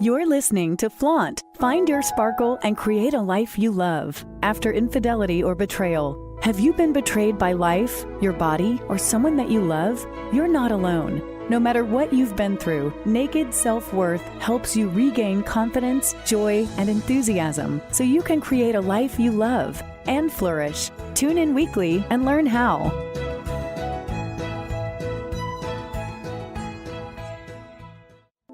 You're listening to Flaunt. Find your sparkle and create a life you love. After infidelity or betrayal, have you been betrayed by life, your body, or someone that you love? You're not alone. No matter what you've been through, Naked Self-Worth helps you regain confidence, joy, and enthusiasm so you can create a life you love and flourish. Tune in weekly and learn how.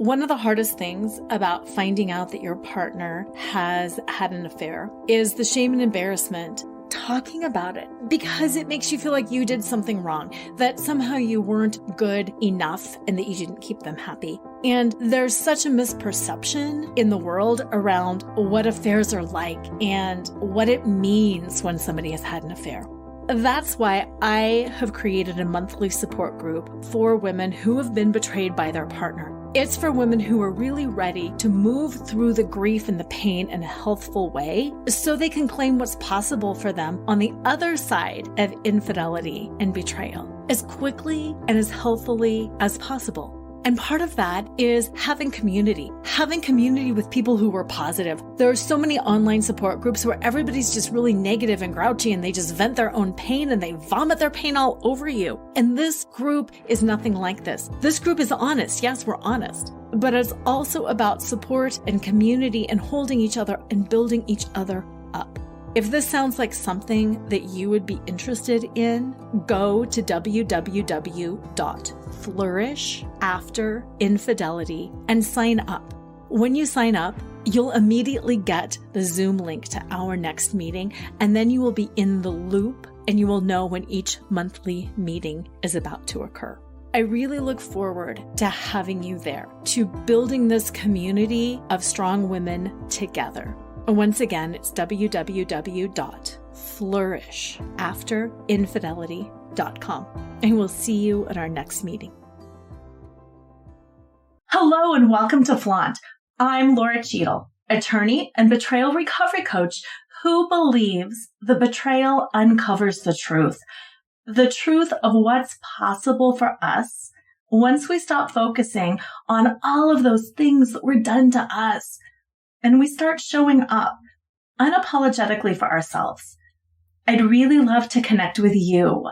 One of the hardest things about finding out that your partner has had an affair is the shame and embarrassment. Talking about it, because it makes you feel like you did something wrong, that somehow you weren't good enough and that you didn't keep them happy. And there's such a misperception in the world around what affairs are like and what it means when somebody has had an affair. That's why I have created a monthly support group for women who have been betrayed by their partner. It's for women who are really ready to move through the grief and the pain in a healthful way so they can claim what's possible for them on the other side of infidelity and betrayal as quickly and as healthily as possible. And part of that is having community with people who were positive. There are so many online support groups where everybody's just really negative and grouchy and they just vent their own pain and they vomit their pain all over you. And this group is nothing like this. This group is honest. Yes, we're honest. But it's also about support and community and holding each other and building each other up. If this sounds like something that you would be interested in, go to www.flourishafter.infidelity and sign up. When you sign up, you'll immediately get the Zoom link to our next meeting, and then you will be in the loop and you will know when each monthly meeting is about to occur. I really look forward to having you there, to building this community of strong women together. Once again, it's www.flourishafter.infidelity.com. And we'll see you at our next meeting. Hello and welcome to Flaunt. I'm Laura Cheadle, attorney and betrayal recovery coach who believes the betrayal uncovers the truth of what's possible for us once we stop focusing on all of those things that were done to us. And we start showing up unapologetically for ourselves. I'd really love to connect with you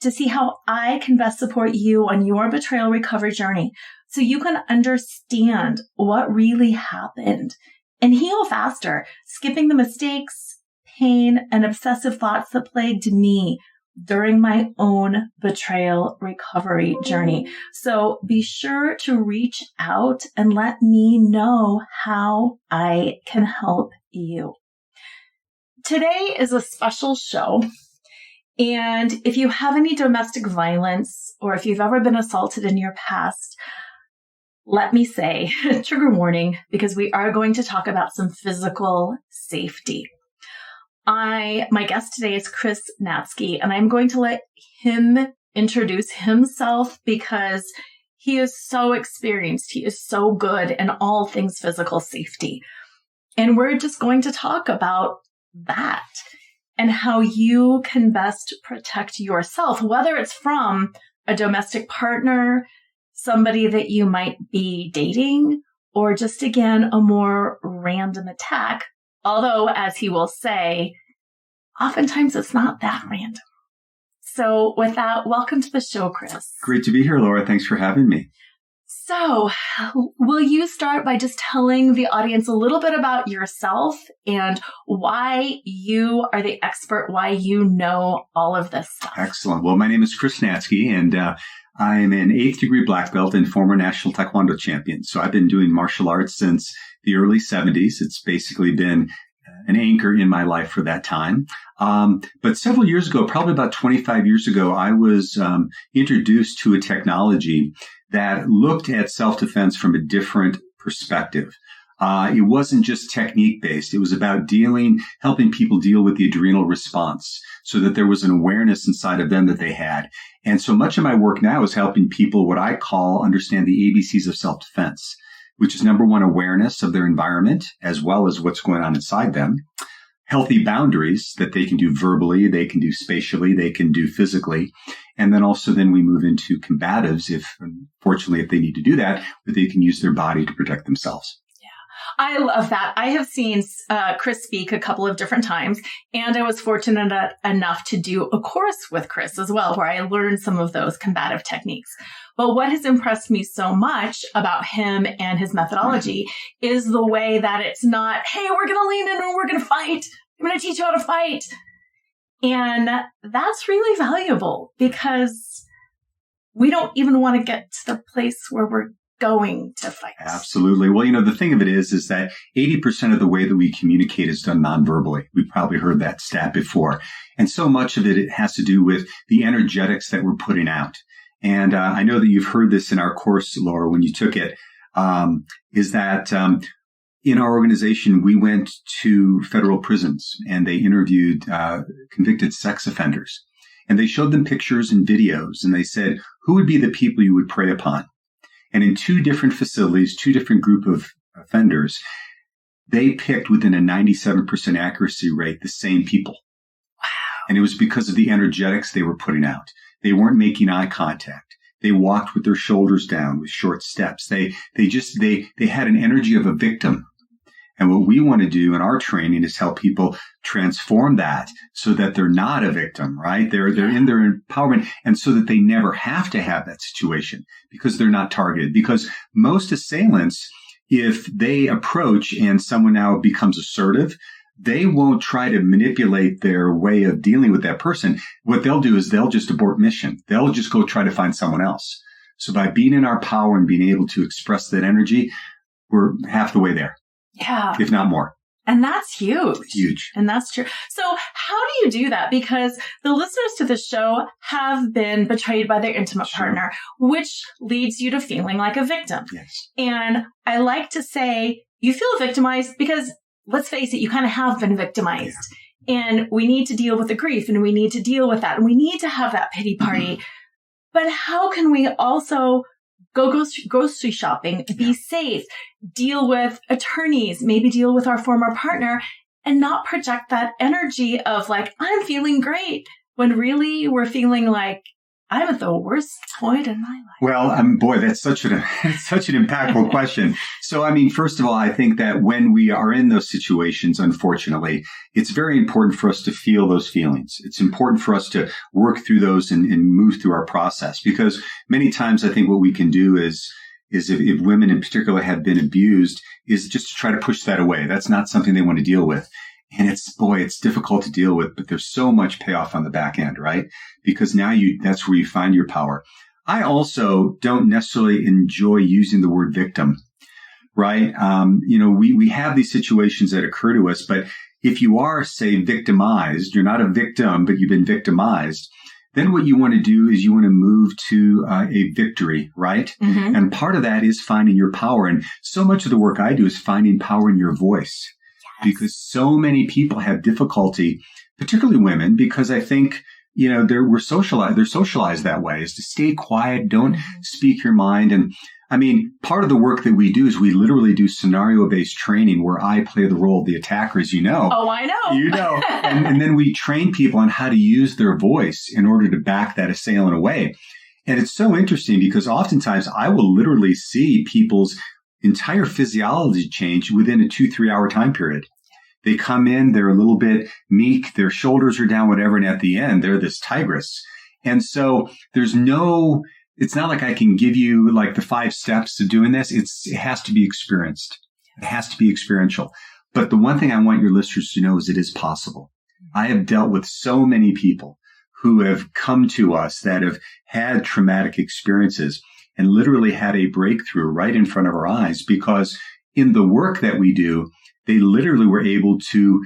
to see how I can best support you on your betrayal recovery journey so you can understand what really happened and heal faster, skipping the mistakes, pain, and obsessive thoughts that plagued me during my own betrayal recovery journey. So be sure to reach out and let me know how I can help you. Today is a special show. And if you have any domestic violence or if you've ever been assaulted in your past, let me say, trigger warning, because we are going to talk about some physical safety. My guest today is Chris Natzke, and I'm going to let him introduce himself because he is so experienced. He is so good in all things physical safety. And we're just going to talk about that and how you can best protect yourself, whether it's from a domestic partner, somebody that you might be dating, or just, again, a more random attack. Although, as he will say, oftentimes it's not that random. So with that, welcome to the show, Chris. Great to be here, Laura. Thanks for having me. So will you start by just telling the audience a little bit about yourself and why you are the expert, why you know all of this stuff? Excellent. Well, my name is Chris Natzke, and I'm an 8th degree black belt and former national taekwondo champion. So I've been doing martial arts since the early 70s. It's basically been an anchor in my life for that time. But several years ago, probably about 25 years ago, I was introduced to a technology that looked at self-defense from a different perspective. It wasn't just technique-based. It was about helping people deal with the adrenal response so that there was an awareness inside of them that they had. And so much of my work now is helping people, what I call, understand the ABCs of self-defense, which is number one, awareness of their environment as well as what's going on inside them. Healthy boundaries that they can do verbally, they can do spatially, they can do physically. And then also then we move into combatives, if unfortunately, if they need to do that, but they can use their body to protect themselves. I love that. I have seen Chris speak a couple of different times, and I was fortunate enough to do a course with Chris as well, where I learned some of those combative techniques. But what has impressed me so much about him and his methodology is the way that it's not, hey, we're going to lean in and we're going to fight. I'm going to teach you how to fight. And that's really valuable because we don't even want to get to the place where we're going to fight. Absolutely. Well, the thing of it is that 80% of the way that we communicate is done non-verbally. We've probably heard that stat before. And so much of it has to do with the energetics that we're putting out. And I know that you've heard this in our course, Laura, when you took it, is that in our organization, we went to federal prisons and they interviewed convicted sex offenders. And they showed them pictures and videos and they said, who would be the people you would prey upon? And in 2 different facilities, 2 different group of offenders, they picked within a 97% accuracy rate the same people. Wow. And it was because of the energetics they were putting out. They weren't making eye contact. They walked with their shoulders down with short steps. They had an energy of a victim. And what we want to do in our training is help people transform that so that they're not a victim, right? They're in their empowerment, and so that they never have to have that situation because they're not targeted. Because most assailants, if they approach and someone now becomes assertive, they won't try to manipulate their way of dealing with that person. What they'll do is they'll just abort mission. They'll just go try to find someone else. So by being in our power and being able to express that energy, we're half the way there. Yeah. If not more. And that's huge. Huge. And that's true. So how do you do that? Because the listeners to this show have been betrayed by their intimate partner, which leads you to feeling like a victim. Yes. And I like to say you feel victimized because, let's face it, you kind of have been victimized. Yeah. And we need to deal with the grief and we need to deal with that. And we need to have that pity party. Mm-hmm. But how can we also go grocery shopping, be safe, deal with attorneys, maybe deal with our former partner, and not project that energy of like, I'm feeling great, when really we're feeling like, I'm at the worst point in my life? Well, boy, that's such an impactful question. So, first of all, I think that when we are in those situations, unfortunately, it's very important for us to feel those feelings. It's important for us to work through those and move through our process, because many times I think what we can do is if women in particular have been abused, is just to try to push that away. That's not something they want to deal with. And it's difficult to deal with, but there's so much payoff on the back end, right? Because now that's where you find your power. I also don't necessarily enjoy using the word victim, right? We have these situations that occur to us, but if you are, say, victimized, you're not a victim, but you've been victimized, then what you want to do is you want to move to a victory, right? Mm-hmm. And part of that is finding your power. And so much of the work I do is finding power in your voice. Because so many people have difficulty, particularly women, because I think, they're socialized that way, is to stay quiet, don't speak your mind. And part of the work that we do is we literally do scenario-based training where I play the role of the attacker, as you know. Oh, I know. And then we train people on how to use their voice in order to back that assailant away. And it's so interesting because oftentimes I will literally see people's entire physiology change within a 2-3 hour time period. They come in, they're a little bit meek, their shoulders are down, whatever. And at the end, they're this tigress. And so it's not like I can give you like the 5 steps to doing this. It has to be experienced. It has to be experiential. But the one thing I want your listeners to know is it is possible. I have dealt with so many people who have come to us that have had traumatic experiences and literally had a breakthrough right in front of our eyes, because in the work that we do, they literally were able to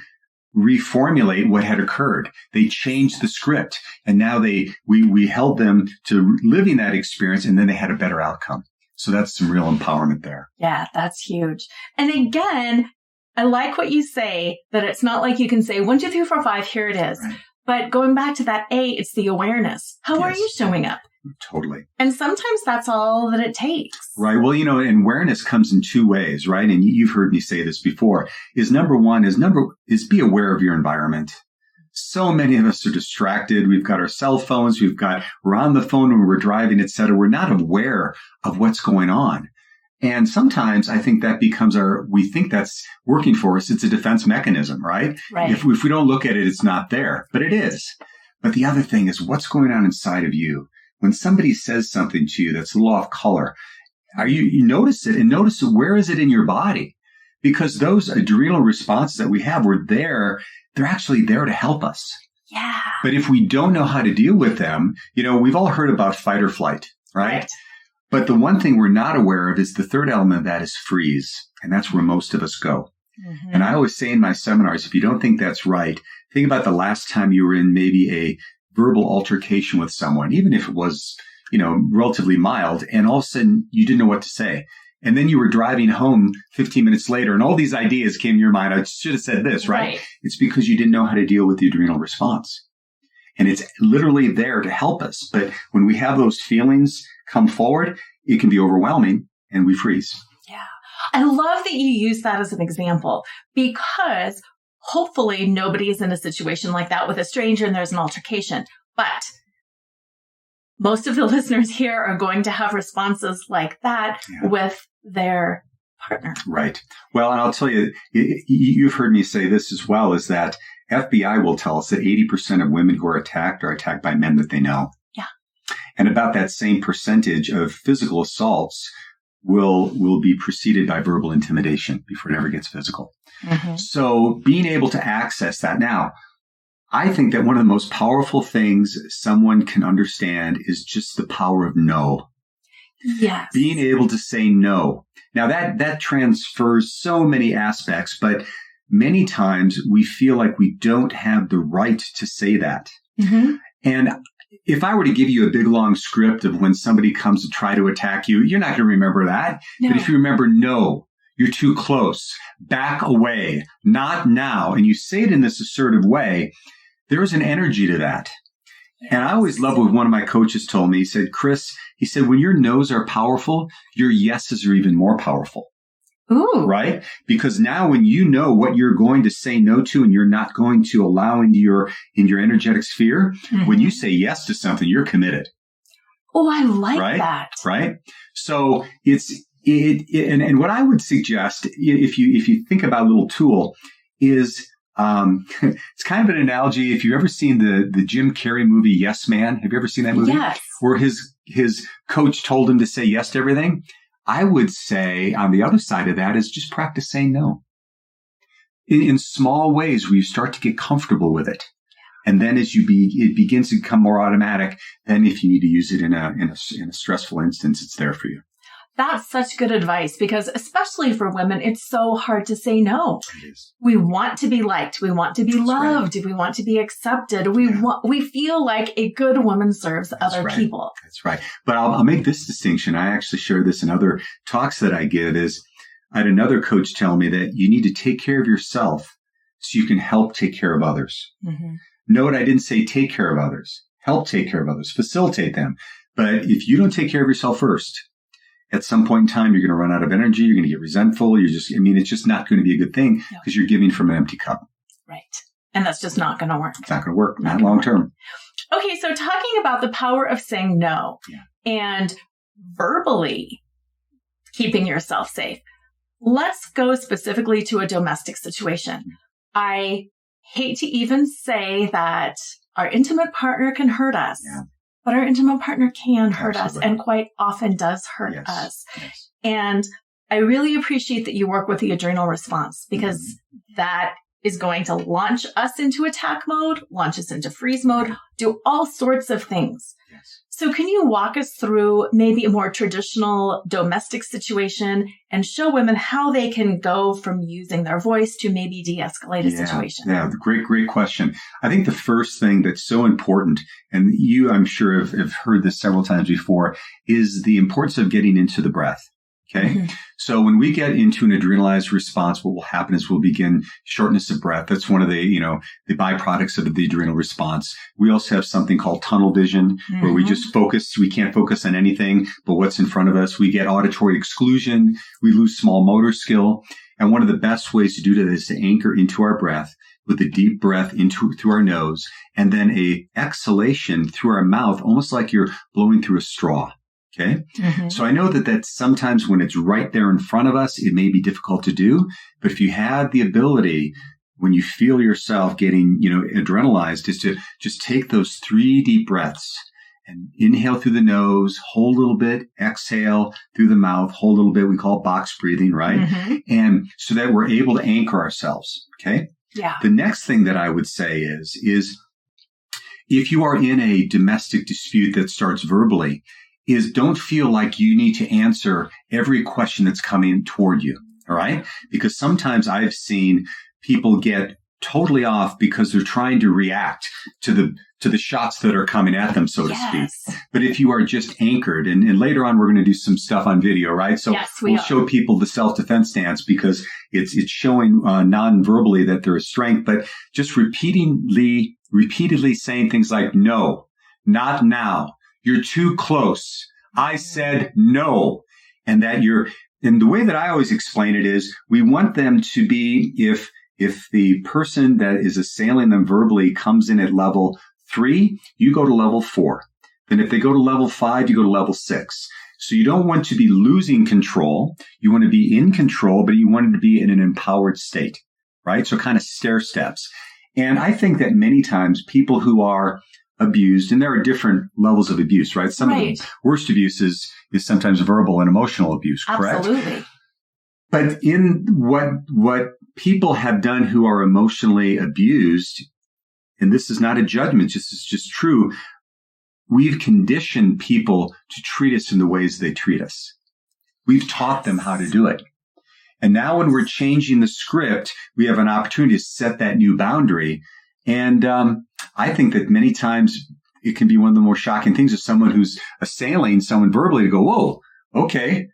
reformulate what had occurred. They changed the script, and now we held them to living that experience, and then they had a better outcome. So that's some real empowerment there. Yeah, that's huge. And again, I like what you say, that it's not like you can say 1, 2, 3, 4, 5, here it is. Right. But going back to that it's the awareness. How are you showing up? Totally. And sometimes that's all that it takes. Right. Well, and awareness comes in 2 ways, right? And you've heard me say this before, number one is be aware of your environment. So many of us are distracted. We've got our cell phones. We're on the phone when we're driving, et cetera. We're not aware of what's going on. And sometimes I think that becomes we think that's working for us. It's a defense mechanism, right? Right. If we don't look at it, it's not there, but it is. But the other thing is what's going on inside of you. When somebody says something to you that's a little off color, you notice it, and notice it, where is it in your body? Because those adrenal responses that we have were there. They're actually there to help us. Yeah. But if we don't know how to deal with them, we've all heard about fight or flight, right? But the one thing we're not aware of is the third element of that is freeze. And that's where most of us go. Mm-hmm. And I always say in my seminars, if you don't think that's right, think about the last time you were in maybe a verbal altercation with someone, even if it was, relatively mild, and all of a sudden you didn't know what to say. And then you were driving home 15 minutes later and all these ideas came to your mind. I should have said this, right? It's because you didn't know how to deal with the adrenal response. And it's literally there to help us. But when we have those feelings come forward, it can be overwhelming and we freeze. Yeah. I love that you use that as an example, because hopefully nobody is in a situation like that with a stranger and there's an altercation. But most of the listeners here are going to have responses like that with their partner. Right. Well, and I'll tell you, you've heard me say this as well, is that FBI will tell us that 80% of women who are attacked by men that they know. Yeah. And about that same percentage of physical assaults will be preceded by verbal intimidation before it ever gets physical. Mm-hmm. So being able to access that now, I think that one of the most powerful things someone can understand is just the power of no. Yes. Being able to say no. Now that transfers so many aspects, but many times we feel like we don't have the right to say that. Mm-hmm. And if I were to give you a big long script of when somebody comes to try to attack you, you're not going to remember that. No. But if you remember, no, you're too close, back away, not now, and you say it in this assertive way, there is an energy to that. Yes. And I always love what one of my coaches told me. He said, Chris, when your no's are powerful, your yeses are even more powerful. Ooh. Right? Because now when you know what you're going to say no to and you're not going to allow into your energetic sphere, mm-hmm. when you say yes to something, you're committed. Oh, I like that. Right? So and what I would suggest, if you think about a little tool, is it's kind of an analogy. If you've ever seen the Jim Carrey movie Yes Man, have you ever seen that movie? Yes. Where his coach told him to say yes to everything. I would say on the other side of that is just practice saying no in small ways where you start to get comfortable with it. And then as it begins to become more automatic, then if you need to use it in a stressful instance, it's there for you. That's such good advice, because especially for women, it's so hard to say no. It is. We want to be liked. We want to be loved. Right. We want to be accepted. We feel like a good woman serves other people. That's right. But I'll make this distinction. I actually share this in other talks that I give. I had another coach tell me that you need to take care of yourself so you can help take care of others. Mm-hmm. Note, I didn't say take care of others. Help take care of others. Facilitate them. But if you don't take care of yourself first, at some point in time, you're going to run out of energy. You're going to get resentful. It's just not going to be a good thing because you're giving from an empty cup. Right. And that's just not going to work. It's not going to work. Not long term. Okay. So talking about the power of saying no and verbally keeping yourself safe, let's go specifically to a domestic situation. I hate to even say that our intimate partner can hurt us. Yeah. But our intimate partner can hurt us, and quite often does hurt us. Yes. And I really appreciate that you work with the adrenal response, because that is going to launch us into attack mode, launch us into freeze mode, do all sorts of things. Yes. So can you walk us through maybe a more traditional domestic situation and show women how they can go from using their voice to maybe de-escalate a situation? Yeah, great question. I think the first thing that's so important, and you, I'm sure, have heard this several times before, is the importance of getting into the breath. Okay. Mm-hmm. So when we get into an adrenalized response, what will happen is we'll begin shortness of breath. That's one of the byproducts of the adrenal response. We also have something called tunnel vision, where we just focus. We can't focus on anything but what's in front of us. We get auditory exclusion. We lose small motor skill. And one of the best ways to do that is to anchor into our breath with a deep breath through our nose, and then a exhalation through our mouth, almost like you're blowing through a straw. Okay. So I know that sometimes when it's right there in front of us, it may be difficult to do. But if you have the ability, when you feel yourself getting, adrenalized, is to just take those 3 deep breaths and inhale through the nose, hold a little bit, exhale through the mouth, hold a little bit. We call it box breathing, right? And so that we're able to anchor ourselves. Okay. Yeah. The next thing that I would say is if you are in a domestic dispute that starts verbally, is don't feel like you need to answer every question that's coming toward you. All right. Because sometimes I've seen people get totally off because they're trying to react to the shots that are coming at them, so to speak. But if you are just anchored, and later on we're going to do some stuff on video, right? So we'll show people the self-defense stance because it's showing non-verbally that there is strength, but just repeatedly saying things like, no, not now. You're too close. I said no. And the way that I always explain it is we want them to be, if the person that is assailing them verbally comes in at level 3, you go to level 4. Then if they go to level 5, you go to level 6. So you don't want to be losing control. You want to be in control, but you want to be in an empowered state, right? So kind of stair steps. And I think that many times people who are abused, and there are different levels of abuse, right? Some of the worst abuse is sometimes verbal and emotional abuse, correct? Absolutely. But in what people have done who are emotionally abused, and this is not a judgment, this is just true, we've conditioned people to treat us in the ways they treat us. We've taught them how to do it. And now when we're changing the script, we have an opportunity to set that new boundary. And I think that many times it can be one of the more shocking things of someone who's assailing someone verbally to go, whoa, okay,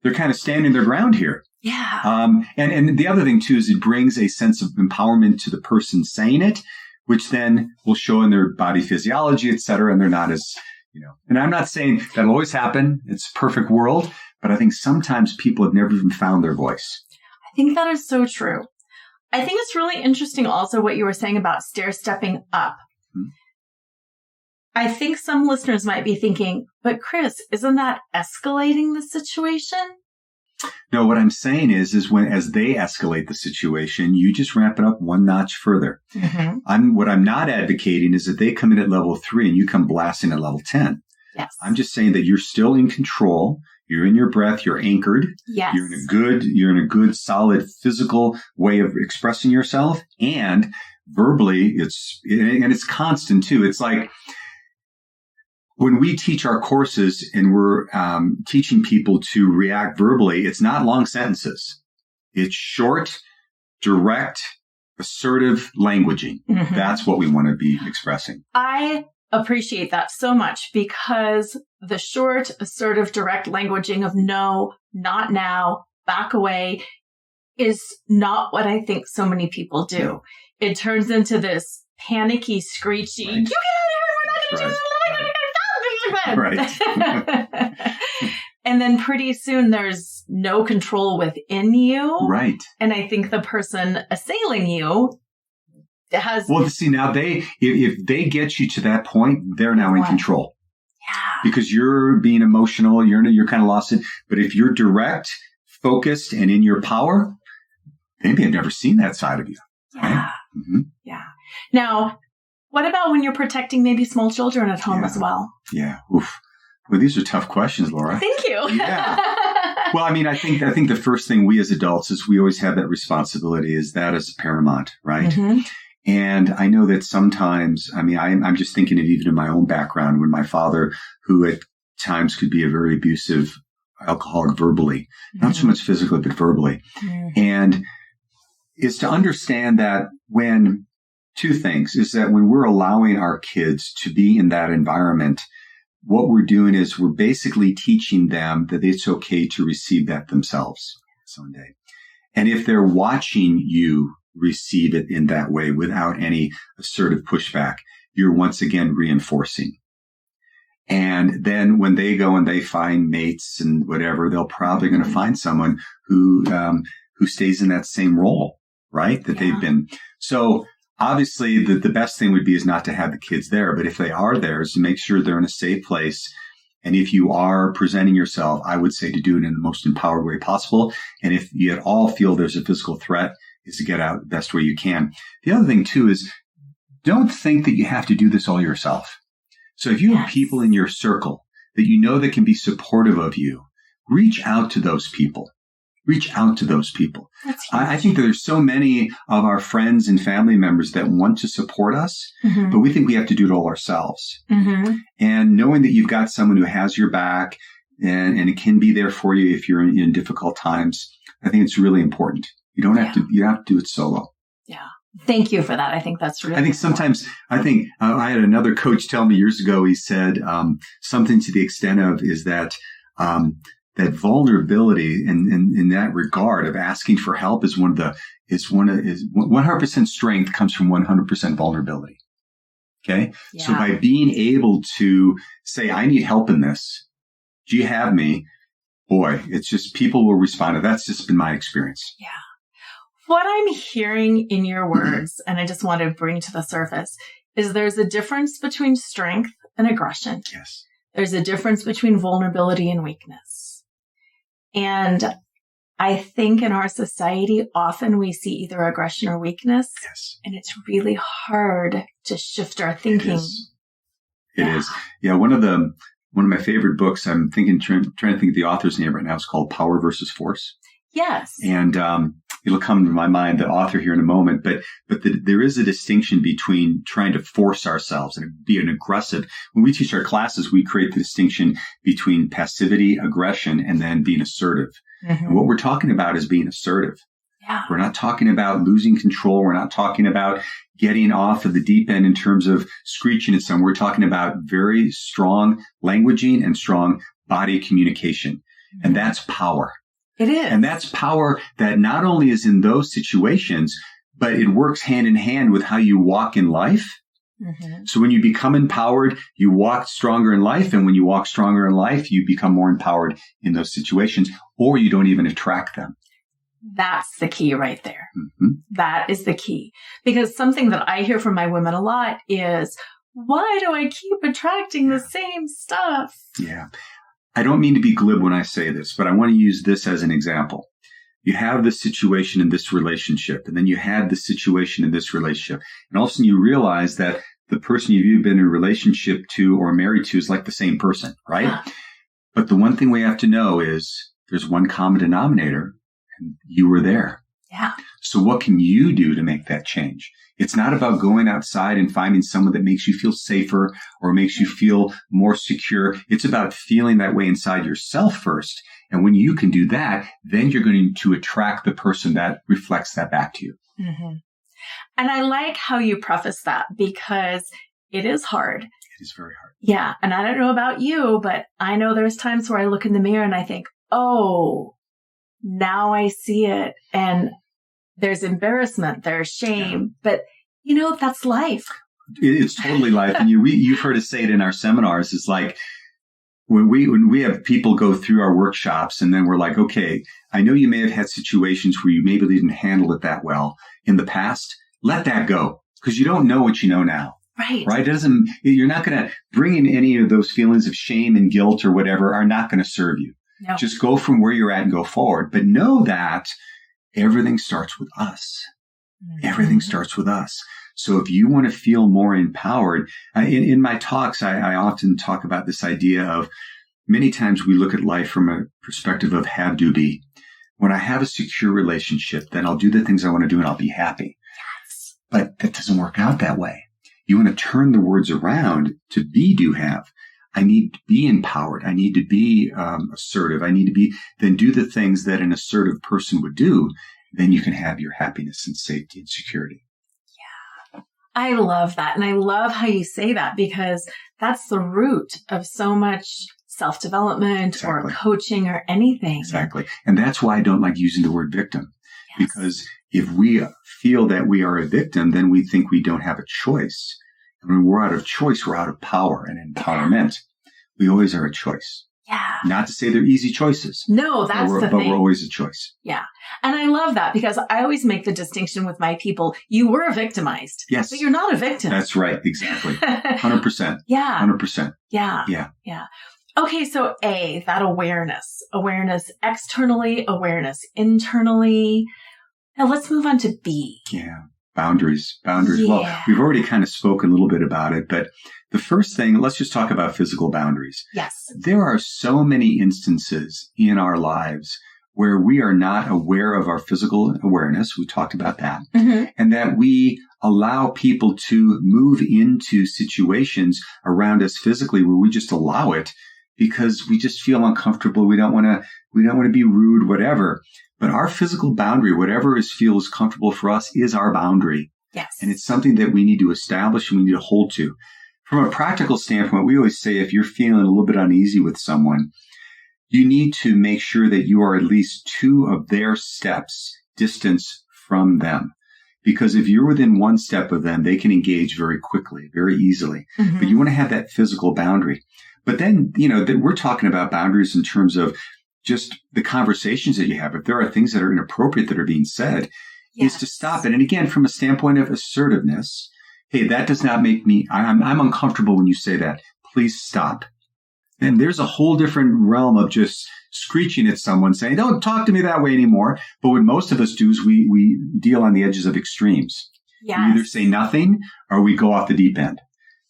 they're kind of standing their ground here. Yeah. And the other thing, too, is it brings a sense of empowerment to the person saying it, which then will show in their body physiology, et cetera, and they're not as, and I'm not saying that'll always happen. It's a perfect world. But I think sometimes people have never even found their voice. I think that is so true. I think it's really interesting also what you were saying about stair-stepping up. I think some listeners might be thinking, but Chris, isn't that escalating the situation? No, what I'm saying is as they escalate the situation, you just ramp it up one notch further. What I'm not advocating is that they come in at level 3 and you come blasting at level 10. Yes. I'm just saying that you're still in control. You're in your breath. You're anchored. Yes. You're in a good, solid physical way of expressing yourself. And verbally, it's constant too. It's like when we teach our courses and we're teaching people to react verbally, it's not long sentences. It's short, direct, assertive languaging. That's what we want to be expressing. I appreciate that so much because the short, assertive, direct languaging of no, not now, back away is not what I think so many people do. No. It turns into this panicky, screechy, you get out of here, we're not going to do this, And then pretty soon there's no control within you. Right. And I think the person assailing you has... Well, see, now if they get you to that point, they're now in control. Yeah. Because you're being emotional, you're kind of lost in. But if you're direct, focused, and in your power, they may have never seen that side of you. Yeah. Right? Yeah. Now, what about when you're protecting maybe small children at home as well? Yeah. Oof. Well, these are tough questions, Laura. Thank you. Yeah. Well, I mean, I think the first thing we as adults is we always have that responsibility is that is paramount, right? And I know that sometimes, I mean, I'm just thinking of even in my own background when my father, who at times could be a very abusive alcoholic verbally, not so much physically, but verbally. And is to understand that two things is that when we're allowing our kids to be in that environment, what we're doing is we're basically teaching them that it's okay to receive that themselves someday. And if they're watching you receive it in that way without any assertive pushback, you're once again reinforcing. And then when they go and they find mates and whatever, they're probably going to find someone who stays in that same role, right? That they've been. So obviously the best thing would be is not to have the kids there, but if they are there, is to make sure they're in a safe place And if you are presenting yourself, I would say to do it in the most empowered way possible. And if you at all feel there's a physical threat, is to get out the best way you can. The other thing too is don't think that you have to do this all yourself. So if you have people in your circle that you know that can be supportive of you, reach out to those people. Reach out to those people. I think that there's so many of our friends and family members that want to support us, but we think we have to do it all ourselves. And knowing that you've got someone who has your back and it can be there for you if you're in difficult times, I think it's really important. You don't have to, you have to do it solo. Yeah. Thank you for that. I think that's really I think sometimes, I had another coach tell me years ago, he said something to the extent of is that that vulnerability in that regard of asking for help is 100% strength comes from 100% vulnerability. Okay. Yeah. So by being able to say, I need help in this, do you have me? Boy, it's just people will respond. That's just been my experience. Yeah. What I'm hearing in your words, and I just want to bring to the surface, is there's a difference between strength and aggression. Yes. There's a difference between vulnerability and weakness. And I think in our society, often we see either aggression or weakness. Yes. And it's really hard to shift our thinking. It is. Yeah. One of my favorite books, I'm trying to think of the author's name right now, is called Power versus Force. Yes. And it'll come to my mind, the author here in a moment, but there is a distinction between trying to force ourselves and be an aggressive. When we teach our classes, we create the distinction between passivity, aggression, and then being assertive. And what we're talking about is being assertive. Yeah. We're not talking about losing control. We're not talking about getting off of the deep end in terms of screeching at someone. We're talking about very strong languaging and strong body communication. And that's power. It is. And that's power that not only is in those situations, but it works hand in hand with how you walk in life. So when you become empowered, you walk stronger in life. And when you walk stronger in life, you become more empowered in those situations, or you don't even attract them. That's the key right there. That is the key. Because something that I hear from my women a lot is, why do I keep attracting the same stuff? Yeah. I don't mean to be glib when I say this, but I want to use this as an example. You have this situation in this relationship, and then you had this situation in this relationship. And all of a sudden you realize that the person you've been in a relationship to or married to is like the same person, right? Yeah. But the one thing we have to know is there's one common denominator, and you were there. Yeah. So what can you do to make that change? It's not about going outside and finding someone that makes you feel safer or makes you feel more secure. It's about feeling that way inside yourself first. And when you can do that, then you're going to attract the person that reflects that back to you. And I like how you preface that, because it is hard. It is very hard. Yeah. And I don't know about you, but I know there's times where I look in the mirror and I think, oh, now I see it. And there's embarrassment, there's shame, but that's life. It's totally life. And you've heard us say it in our seminars. It's like when we have people go through our workshops and then we're like, okay, I know you may have had situations where you maybe didn't handle it that well in the past. Let that go, because you don't know what you know now. Right. You're not going to bring in any of those feelings of shame and guilt or whatever are not going to serve you. No. Just go from where you're at and go forward. But know that everything starts with us. Everything starts with us. So if you want to feel more empowered, in my talks, I often talk about this idea of many times we look at life from a perspective of have, do, be. When I have a secure relationship, then I'll do the things I want to do and I'll be happy. Yes. But that doesn't work out that way. You want to turn the words around to be, do, have. I need to be empowered. I need to be assertive. I need to then do the things that an assertive person would do. Then you can have your happiness and safety and security. Yeah. I love that. And I love how you say that, because that's the root of so much self-development or coaching or anything. Exactly. And that's why I don't like using the word victim. Yes. Because if we feel that we are a victim, then we think we don't have a choice. And when we're out of choice, we're out of power and empowerment. We always are a choice. Yeah. Not to say they're easy choices. No, that's the thing. But we're always a choice. Yeah. And I love that, because I always make the distinction with my people. You were victimized. Yes. But you're not a victim. That's right. Exactly. 100%. Yeah. 100%. Yeah. Yeah. Yeah. Okay, so that awareness externally, awareness internally. Now let's move on to B. Yeah. Boundaries. Yeah. Well, we've already kind of spoken a little bit about it, but the first thing, let's just talk about physical boundaries. Yes. There are so many instances in our lives where we are not aware of our physical awareness. We talked about that. Mm-hmm. And that we allow people to move into situations around us physically where we just allow it because we just feel uncomfortable. We don't want to be rude, whatever. But our physical boundary, whatever feels comfortable for us, is our boundary. Yes. And it's something that we need to establish and we need to hold to. From a practical standpoint, we always say if you're feeling a little bit uneasy with someone, you need to make sure that you are at least 2 of their steps distance from them. Because if you're within 1 step of them, they can engage very quickly, very easily. Mm-hmm. But you want to have that physical boundary. But then, we're talking about boundaries in terms of just the conversations that you have. If there are things that are inappropriate that are being said, Yes. is to stop it. And again, from a standpoint of assertiveness, hey, that does not make me, I'm uncomfortable when you say that. Please stop. And there's a whole different realm of just screeching at someone saying, don't talk to me that way anymore. But what most of us do is we deal on the edges of extremes. Yes. We either say nothing or we go off the deep end.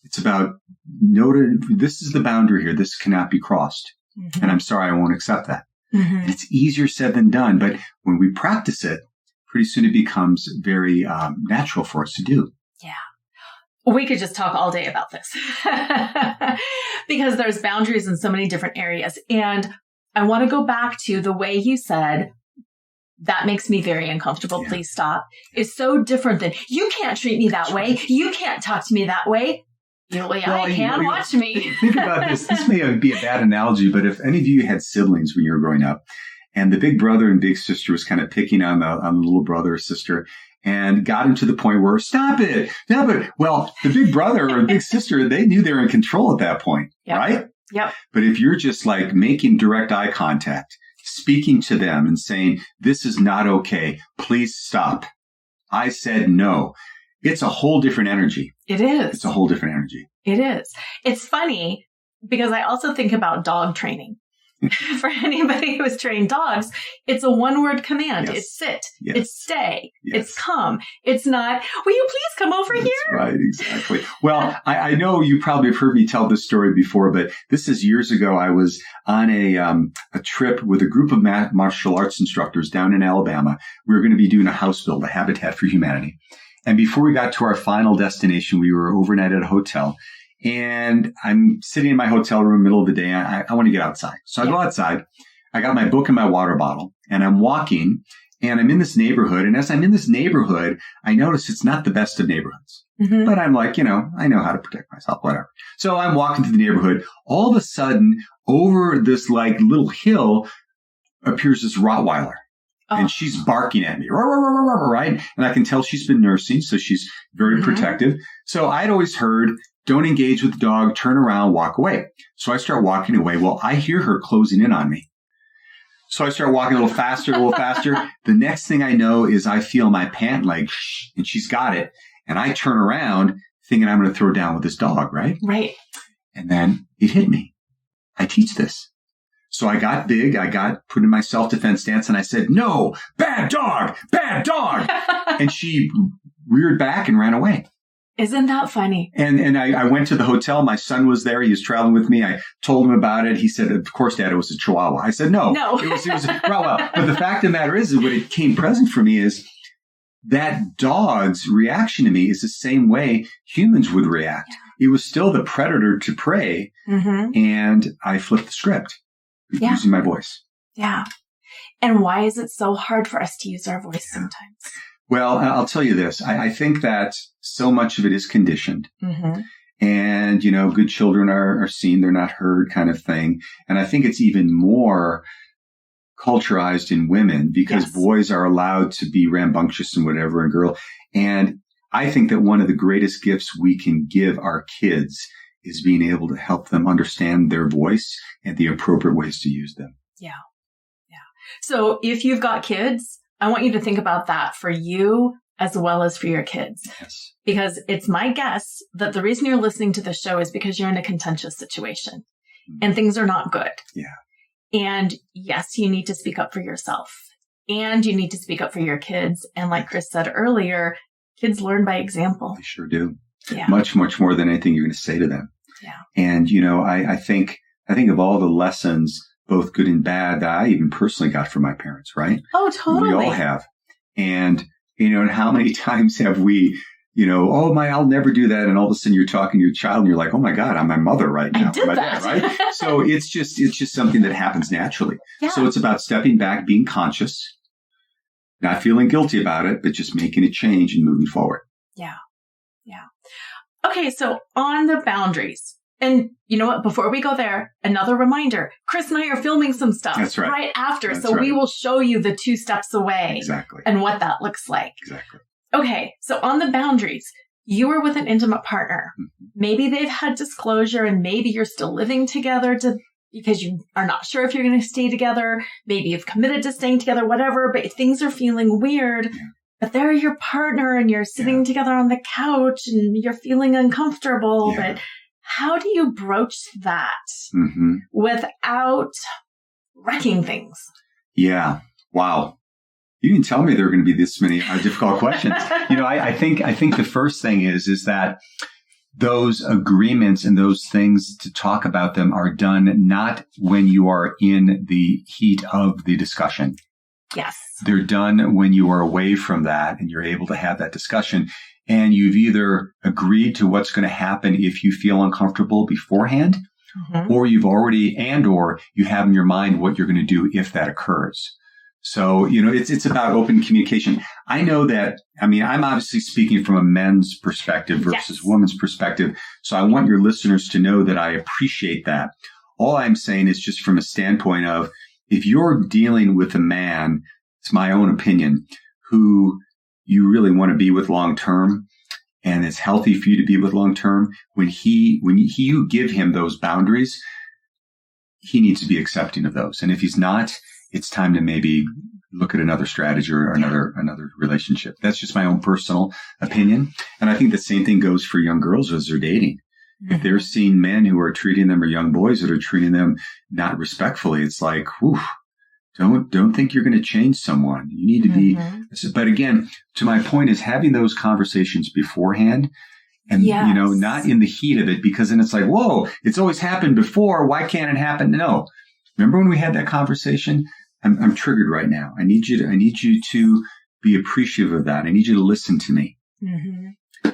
It's about this is the boundary here. This cannot be crossed. Mm-hmm. And I'm sorry, I won't accept that. Mm-hmm. It's easier said than done. But when we practice it, pretty soon it becomes very natural for us to do. Yeah. We could just talk all day about this because there's boundaries in so many different areas. And I want to go back to the way you said, that makes me very uncomfortable. Yeah. Please stop. It's so different than you can't treat me that way. Right. You can't talk to me that way. I can watch me. Think about this. This may be a bad analogy, but if any of you had siblings when you were growing up and the big brother and big sister was kind of picking on the little brother or sister and got him to the point where, stop it. Well, the big brother or big sister, they knew they were in control at that point, yep. right? Yep. But if you're just like making direct eye contact, speaking to them and saying, this is not okay, please stop. I said no. It's a whole different energy. It is. It's a whole different energy. It is. It's funny because I also think about dog training. For anybody who has trained dogs, it's a 1-word command. Yes. It's sit. Yes. It's stay. Yes. It's come. It's not, will you please come over That's here? Right, exactly. Well, I know you probably have heard me tell this story before, but this is years ago. I was on a trip with a group of martial arts instructors down in Alabama. We were going to be doing a house build, a Habitat for Humanity. And before we got to our final destination, we were overnight at a hotel. And I'm sitting in my hotel room, middle of the day. I want to get outside. So I go outside. I got my book and my water bottle. And I'm walking. And I'm in this neighborhood. And as I'm in this neighborhood, I notice it's not the best of neighborhoods. Mm-hmm. But I'm like, I know how to protect myself, whatever. So I'm walking through the neighborhood. All of a sudden, over this like little hill appears this Rottweiler. And she's barking at me, right? And I can tell she's been nursing, so she's very protective. So I'd always heard, don't engage with the dog, turn around, walk away. So I start walking away. Well, I hear her closing in on me. So I start walking a little faster. The next thing I know is I feel my pant leg, and she's got it. And I turn around thinking I'm going to throw her down with this dog, right? Right. And then it hit me. I teach this. So I got big. I got put in my self-defense stance and I said, no, bad dog. And she reared back and ran away. Isn't that funny? And I went to the hotel. My son was there. He was traveling with me. I told him about it. He said, of course, Dad, it was a Chihuahua. I said, no. It was a Rottweiler. But the fact of the matter is what it came present for me is that dog's reaction to me is the same way humans would react. It was still the predator to prey. Mm-hmm. And I flipped the script. Using my voice. Yeah. And why is it so hard for us to use our voice sometimes? Well, I'll tell you this. I think that so much of it is conditioned. Mm-hmm. And, good children are seen, they're not heard kind of thing. And I think it's even more culturalized in women because boys are allowed to be rambunctious and whatever and girl. And I think that one of the greatest gifts we can give our kids is being able to help them understand their voice and the appropriate ways to use them. Yeah. Yeah. So if you've got kids, I want you to think about that for you as well as for your kids. Yes. Because it's my guess that the reason you're listening to the show is because you're in a contentious situation. and things are not good. Yeah. And yes, you need to speak up for yourself, and you need to speak up for your kids. And like Chris said earlier, kids learn by example. They sure do. Yeah. Much, much more than anything you're going to say to them. Yeah. And, I think of all the lessons, both good and bad, that I even personally got from my parents, right? Oh, totally. We all have. And, and how many times have we, I'll never do that. And all of a sudden you're talking to your child and you're like, oh my God, I'm my mother right now. I did that. Right? So it's just something that happens naturally. Yeah. So it's about stepping back, being conscious, not feeling guilty about it, but just making a change and moving forward. Yeah. Yeah. Okay. So on the boundaries, and you know what, before we go there, another reminder, Chris and I are filming some stuff right after. That's so right. We will show you the 2 steps away. Exactly. And what that looks like. Exactly. Okay, so on the boundaries, you are with an intimate partner. Mm-hmm. Maybe they've had disclosure and maybe you're still living together because you are not sure if you're going to stay together. Maybe you've committed to staying together, whatever, but things are feeling weird. Yeah. But they're your partner and you're sitting together on the couch and you're feeling uncomfortable. Yeah. But how do you broach that without wrecking things? Yeah. Wow. You didn't tell me there were going to be this many difficult questions. I think the first thing is that those agreements and those things to talk about them are done not when you are in the heat of the discussion. Yes. They're done when you are away from that and you're able to have that discussion. And you've either agreed to what's going to happen if you feel uncomfortable beforehand, or you've already, or you have in your mind what you're going to do if that occurs. So, it's about open communication. I know that, I'm obviously speaking from a men's perspective versus women's perspective. So I want your listeners to know that I appreciate that. All I'm saying is just from a standpoint of, if you're dealing with a man, it's my own opinion, who you really want to be with long term, and it's healthy for you to be with long term, when you give him those boundaries, he needs to be accepting of those. And if he's not, it's time to maybe look at another strategy or another relationship. That's just my own personal opinion. And I think the same thing goes for young girls as they're dating. If they're seeing men who are treating them, or young boys that are treating them not respectfully, it's like, whew, don't think you're going to change someone. You need to be. But again, to my point is having those conversations beforehand. And, not in the heat of it, because then it's like, whoa, it's always happened before. Why can't it happen? No. Remember when we had that conversation? I'm triggered right now. I need you to be appreciative of that. I need you to listen to me.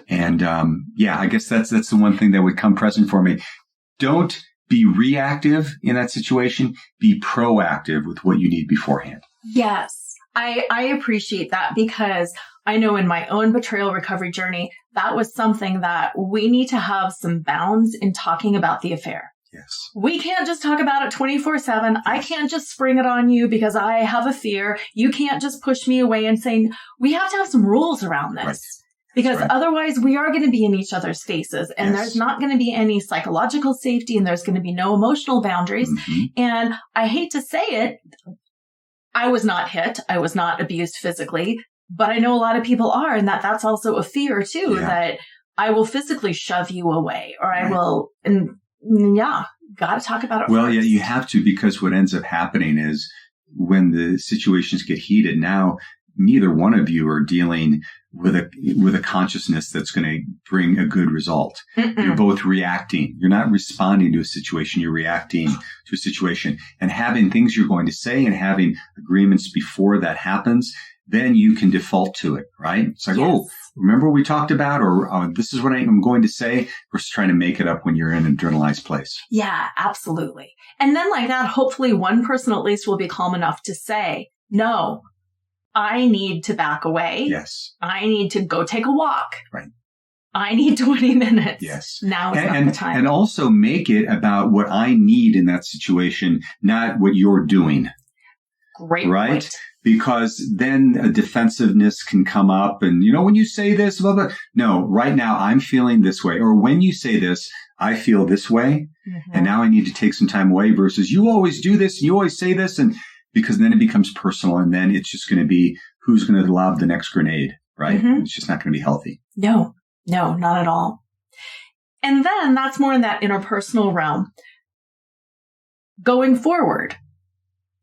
And, I guess that's the one thing that would come present for me. Don't be reactive in that situation. Be proactive with what you need beforehand. Yes. I appreciate that, because I know in my own betrayal recovery journey, that was something that we need to have some bounds in talking about the affair. Yes. We can't just talk about it 24/7. I can't just spring it on you because I have a fear. You can't just push me away and say, we have to have some rules around this. Right. Because otherwise we are going to be in each other's faces, and there's not going to be any psychological safety, and there's going to be no emotional boundaries. And I hate to say it, I was not hit. I was not abused physically, but I know a lot of people are, and that's also a fear too, that I will physically shove you away, or I will, got to talk about it Well, first. yeah, you have to, because what ends up happening is when the situations get heated, now neither one of you are dealing with a consciousness that's going to bring a good result. You're both reacting. You're not responding to a situation. You're reacting to a situation, and having things you're going to say and having agreements before that happens, then you can default to it, right? It's like, oh, remember what we talked about, or this is what I'm going to say, versus trying to make it up when you're in an adrenalized place. Yeah, absolutely. And then like that, hopefully one person at least will be calm enough to say, no, I need to back away. Yes. I need to go take a walk. Right. I need 20 minutes. Yes. Now is not the time. And also make it about what I need in that situation, not what you're doing. Great right? point. Because then a defensiveness can come up, and, when you say this, blah, blah. No, right now I'm feeling this way. Or when you say this, I feel this way. And now I need to take some time away, versus you always do this and you always say this. And because then it becomes personal, and then it's just going to be who's going to lob the next grenade, right? It's just not going to be healthy. No, not at all. And then that's more in that interpersonal realm. going forward,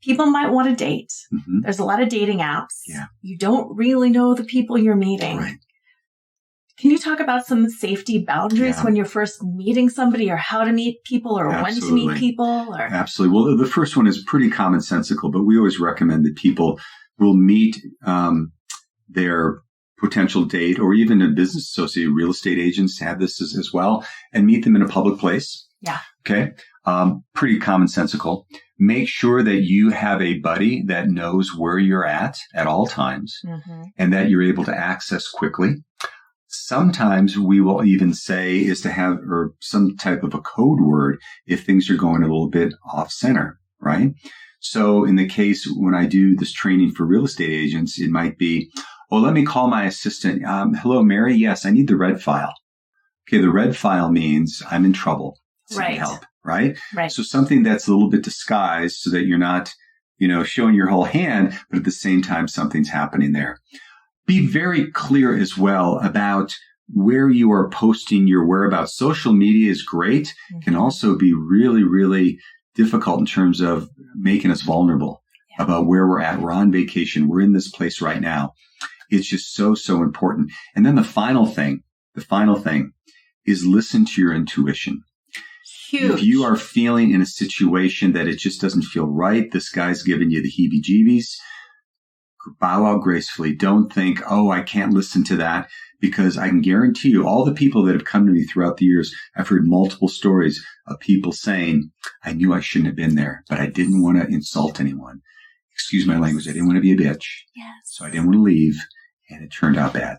people might want to date. Mm-hmm. There's a lot of dating apps. Yeah. You don't really know the people you're meeting. Right. Can you talk about some safety boundaries when you're first meeting somebody, or how to meet people, or when to meet people? Or... Absolutely. Well, the first one is pretty commonsensical, but we always recommend that people will meet their potential date, or even a business associate. Real estate agents have this as well, and meet them in a public place. Yeah. Okay. Pretty commonsensical. Make sure that you have a buddy that knows where you're at all times, and that you're able to access quickly. Sometimes we will even say is to have or some type of a code word if things are going a little bit off center, right? So in the case when I do this training for real estate agents, it might be, oh, let me call my assistant. Hello, Mary. Yes, I need the red file. Okay, the red file means I'm in trouble. Seek help, right? Right. So something that's a little bit disguised so that you're not, showing your whole hand, but at the same time, something's happening there. Be very clear as well about where you are posting your whereabouts. Social media is great, can also be really, really difficult in terms of making us vulnerable about where we're at. We're on vacation. We're in this place right now. It's just so, so important. And then the final thing is listen to your intuition. Huge. If you are feeling in a situation that it just doesn't feel right, this guy's giving you the heebie-jeebies, bow out gracefully. Don't think, oh, I can't listen to that, because I can guarantee you all the people that have come to me throughout the years, I've heard multiple stories of people saying, I knew I shouldn't have been there, but I didn't want to insult anyone. Excuse my language. I didn't want to be a bitch. Yes. So I didn't want to leave, and it turned out bad.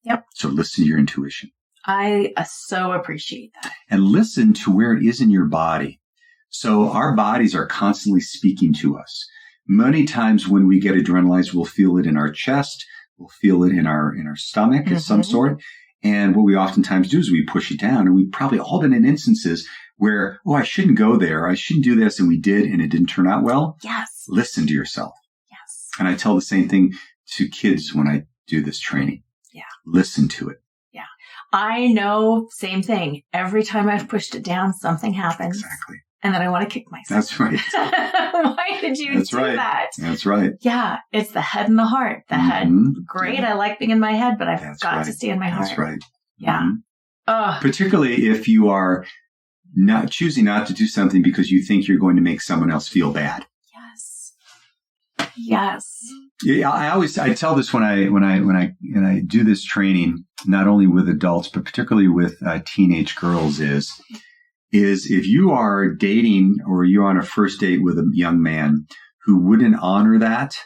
Yep. So listen to your intuition. I so appreciate that. And listen to where it is in your body. So our bodies are constantly speaking to us. Many times when we get adrenalized, we'll feel it in our chest. We'll feel it in our stomach of some sort. And what we oftentimes do is we push it down. And we've probably all been in instances where, oh, I shouldn't go there. I shouldn't do this. And we did, and it didn't turn out well. Yes. Listen to yourself. Yes. And I tell the same thing to kids when I do this training. Yeah. Listen to it. Yeah. I know, same thing. Every time I've pushed it down, something happens. Exactly. And then I want to kick myself. That's right. Why did you do that? That's right. Yeah. It's the head and the heart. The head, great. I like being in my head, but I've got to stay in my heart. That's right. Yeah. Particularly if you are not choosing not to do something because you think you're going to make someone else feel bad. Yes. Yes. Yeah, I tell this when I do this training, not only with adults, but particularly with teenage girls is if you are dating or you're on a first date with a young man who wouldn't honor that,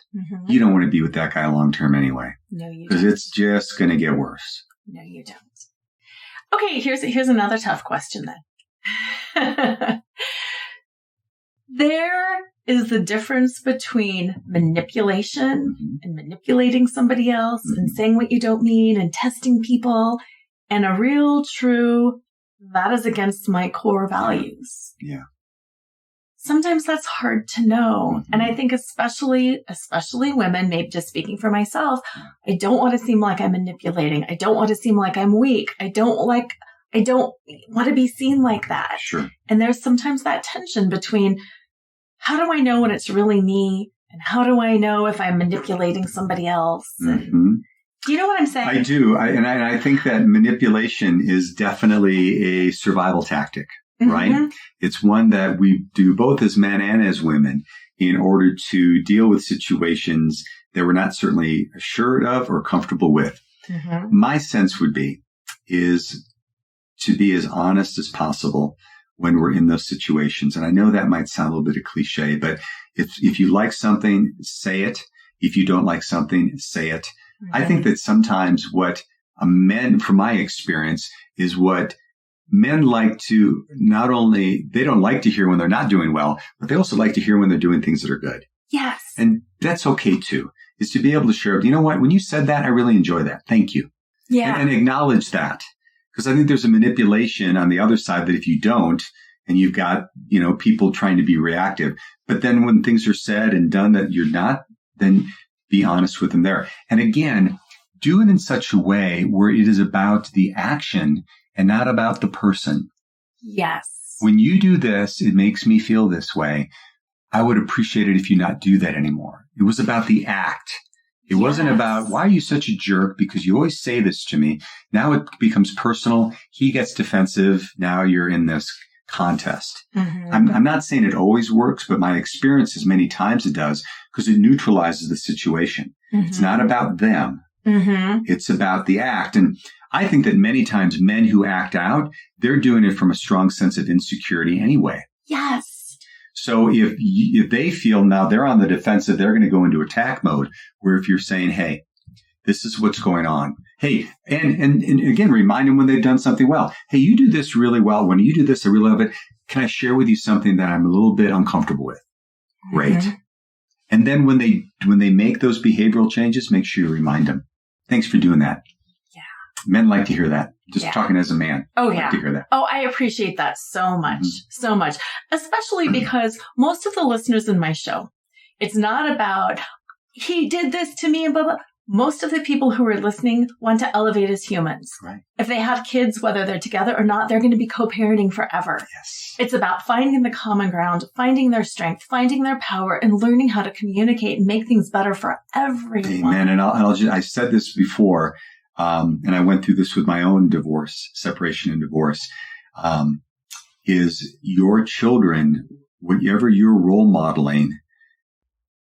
you don't want to be with that guy long term anyway. No, you don't. Because it's just going to get worse. No, you don't. Okay, here's another tough question then. There is the difference between manipulation and manipulating somebody else and saying what you don't mean and testing people, and a real true, that is against my core values. Yeah. Sometimes that's hard to know. And I think especially women, maybe just speaking for myself, I don't want to seem like I'm manipulating. I don't want to seem like I'm weak. I don't want to be seen like that. Sure. And there's sometimes that tension between how do I know when it's really me? And how do I know if I'm manipulating somebody else? Do you know what I'm saying? I do. I think that manipulation is definitely a survival tactic, right? It's one that we do both as men and as women in order to deal with situations that we're not certainly assured of or comfortable with. My sense would be is to be as honest as possible when we're in those situations. And I know that might sound a little bit of cliche, but if you like something, say it. If you don't like something, say it. I think that sometimes what men, from my experience, is what men like to not only, they don't like to hear when they're not doing well, but they also like to hear when they're doing things that are good. Yes. And that's okay too, is to be able to share, you know what, when you said that, I really enjoy that. Thank you. Yeah. And acknowledge that. Because I think there's a manipulation on the other side that if you don't, and you've got, people trying to be reactive, but then when things are said and done that you're not, then be honest with them there. And again, do it in such a way where it is about the action and not about the person. Yes. when you do this, it makes me feel this way. I would appreciate it if you not do that anymore. It was about the act. It wasn't about, why are you such a jerk? Because you always say this to me. Now it becomes personal. He gets defensive. Now you're in this contest. I'm not saying it always works, but my experience is many times it does because it neutralizes the situation. It's not about them. It's about the act. And I think that many times men who act out, they're doing it from a strong sense of insecurity anyway. Yes. So if they feel now they're on the defensive, they're going to go into attack mode, where if you're saying, hey, this is what's going on. Hey, and again, remind them when they've done something well. Hey, you do this really well. When you do this, I really love it. Can I share with you something that I'm a little bit uncomfortable with? Great. And then when they make those behavioral changes, make sure you remind them. Thanks for doing that. Yeah. Men like to hear that. Just talking as a man. Oh, yeah. Like to hear that. Oh, I appreciate that so much. So much. Especially because most of the listeners in my show, it's not about, he did this to me and blah, blah. Most of the people who are listening want to elevate as humans. Right. If they have kids, whether they're together or not, they're going to be co-parenting forever. Yes. It's about finding the common ground, finding their strength, finding their power, and learning how to communicate and make things better for everyone. Amen. And I said this before, and I went through this with my own divorce, separation and divorce, is your children, whatever you're role modeling,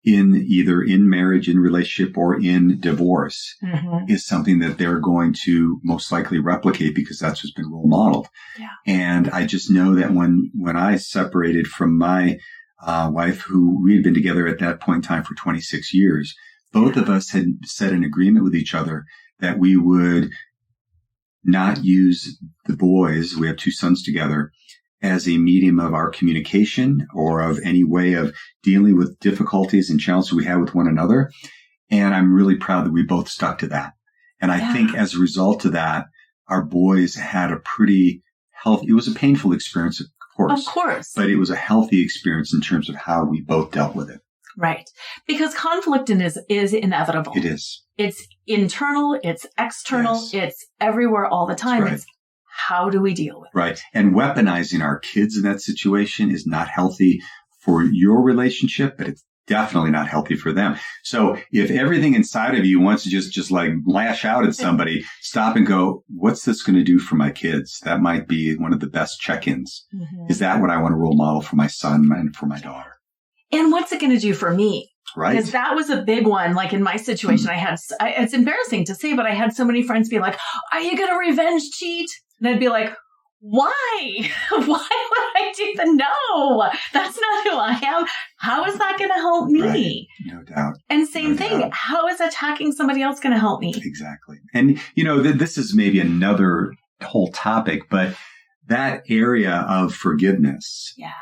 in marriage, in relationship, or in divorce, is something that they're going to most likely replicate because that's what's been role modeled. Yeah. And I just know that when I separated from my wife, who we had been together at that point in time for 26 years, both of us had set an agreement with each other that we would not use the boys, we have 2 sons together, as a medium of our communication or of any way of dealing with difficulties and challenges we have with one another. And I'm really proud that we both stuck to that. And I think as a result of that, our boys had a pretty healthy, it was a painful experience, of course, but it was a healthy experience in terms of how we both dealt with it. Right. Because conflict is inevitable. It is. It's internal, it's external, it's everywhere all the time. Right. It's how do we deal with it? Right. And weaponizing our kids in that situation is not healthy for your relationship, but it's definitely not healthy for them. So if everything inside of you wants to just like lash out at somebody, stop and go, what's this going to do for my kids? That might be one of the best check-ins. Is that what I want to role model for my son and for my daughter? And what's it going to do for me? Right. Because that was a big one. Like in my situation, it's embarrassing to say, but I had so many friends be like, are you going to revenge cheat? And I'd be like, why? Why would I do that? No, that's not who I am. How is that going to help me? Right. No doubt. And same thing. How is attacking somebody else going to help me? Exactly. And, this is maybe another whole topic, but that area of forgiveness. Yeah.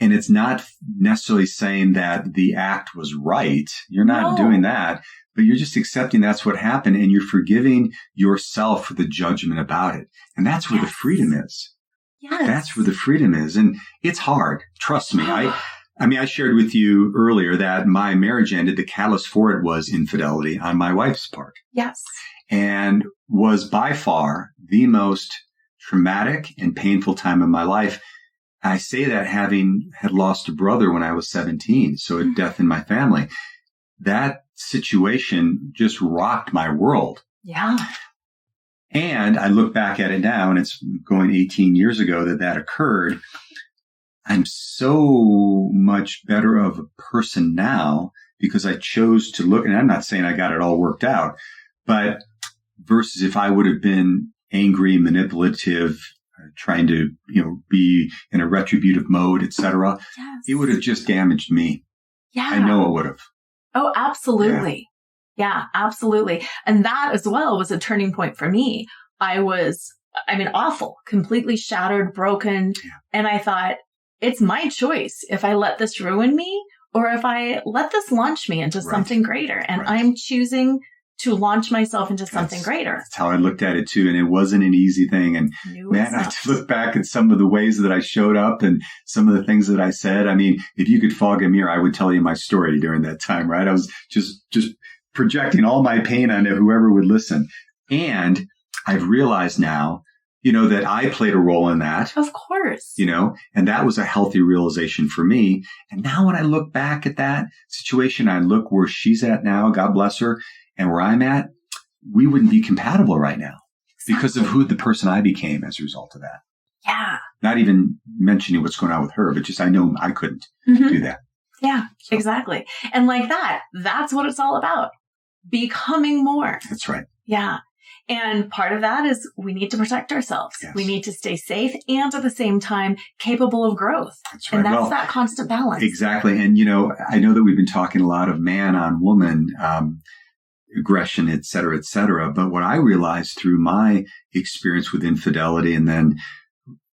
And it's not necessarily saying that the act was right. You're not doing that, but you're just accepting that's what happened and you're forgiving yourself for the judgment about it. And that's where the freedom is. Yes. That's where the freedom is. And it's hard. Trust me. I shared with you earlier that my marriage ended. The catalyst for it was infidelity on my wife's part. Yes. And was by far the most traumatic and painful time of my life. I say that having had lost a brother when I was 17, so a death in my family. That situation just rocked my world. Yeah. And I look back at it now, and it's going 18 years ago that occurred. I'm so much better of a person now because I chose to look, and I'm not saying I got it all worked out, but versus if I would have been angry, manipulative, trying to, be in a retributive mode, etc. Yes. It would have just damaged me. Yeah. I know it would have. Oh, absolutely. Yeah, absolutely. And that as well was a turning point for me. I was, awful, completely shattered, broken. Yeah. And I thought, it's my choice if I let this ruin me or if I let this launch me into something greater. And I'm choosing to launch myself into something greater. That's how I looked at it too. And it wasn't an easy thing. And man, I look back at some of the ways that I showed up and some of the things that I said. If you could fog a mirror, I would tell you my story during that time, right? I was just projecting all my pain onto whoever would listen. And I've realized now that I played a role in that. Of course. And that was a healthy realization for me. And now when I look back at that situation, I look where she's at now, God bless her, and where I'm at, we wouldn't be compatible right now because of who the person I became as a result of that. Yeah. Not even mentioning what's going on with her, but just I know I couldn't do that. Yeah, exactly. And like that's what it's all about. Becoming more. That's right. Yeah. And part of that is we need to protect ourselves. Yes. We need to stay safe and at the same time capable of growth. That's right. And that's that constant balance. Exactly. And, I know that we've been talking a lot of man on woman, aggression, et cetera. But what I realized through my experience with infidelity and then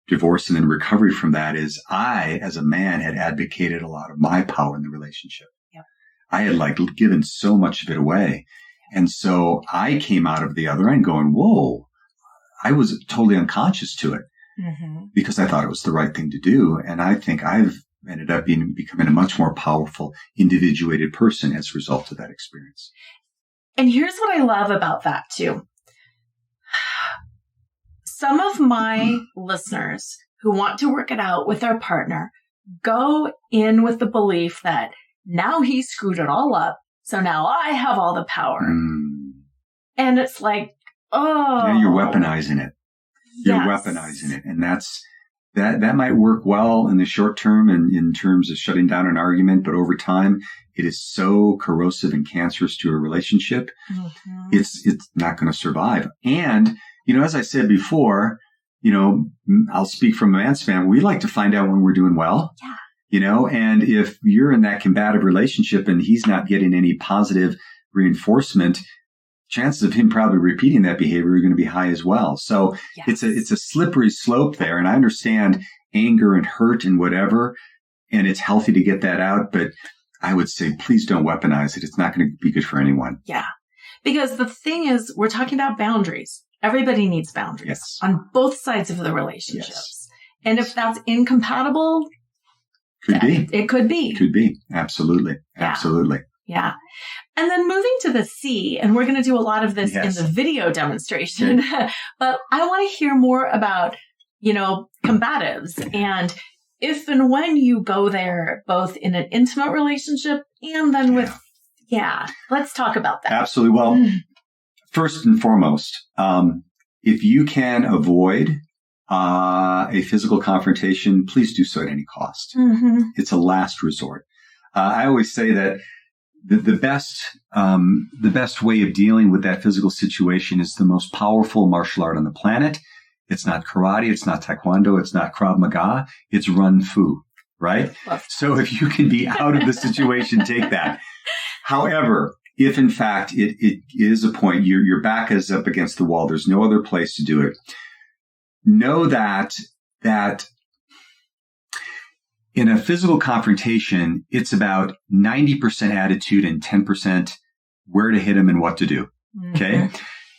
divorce and then recovery from that is I, as a man, had advocated a lot of my power in the relationship. Yep. I had given so much of it away. And so I came out of the other end going, whoa, I was totally unconscious to it because I thought it was the right thing to do. And I think I've ended up becoming a much more powerful, individuated person as a result of that experience. And here's what I love about that too. Some of my listeners who want to work it out with their partner go in with the belief that now he screwed it all up. So now I have all the power. And it's like, now you're weaponizing it. You're weaponizing it. And that might work well in the short term and in terms of shutting down an argument. But over time, it is so corrosive and cancerous to a relationship. It's not going to survive. And, as I said before, I'll speak from a man's fan. We like to find out when we're doing well. Yeah. And if you're in that combative relationship and he's not getting any positive reinforcement, chances of him probably repeating that behavior are going to be high as well. So it's a slippery slope there. And I understand anger and hurt and whatever, and it's healthy to get that out. But I would say, please don't weaponize it. It's not going to be good for anyone. Yeah. Because the thing is, we're talking about boundaries. Everybody needs boundaries on both sides of the relationships. Yes. And if that's incompatible, it could be. Could be. Absolutely. Yeah. Absolutely. Yeah. And then moving to the C, and we're going to do a lot of this in the video demonstration, but I want to hear more about, combatives and if and when you go there, both in an intimate relationship and then with, let's talk about that. Absolutely. Well, first and foremost, if you can avoid a physical confrontation, please do so at any cost. It's a last resort. I always say that the best way of dealing with that physical situation is the most powerful martial art on the planet. It's not karate. It's not taekwondo. It's not Krav Maga. It's Run Fu, right? So if you can be out of the situation, take that. However, if in fact it is a point, your back is up against the wall, there's no other place to do it. Know that in a physical confrontation, it's about 90% attitude and 10% where to hit him and what to do. Okay.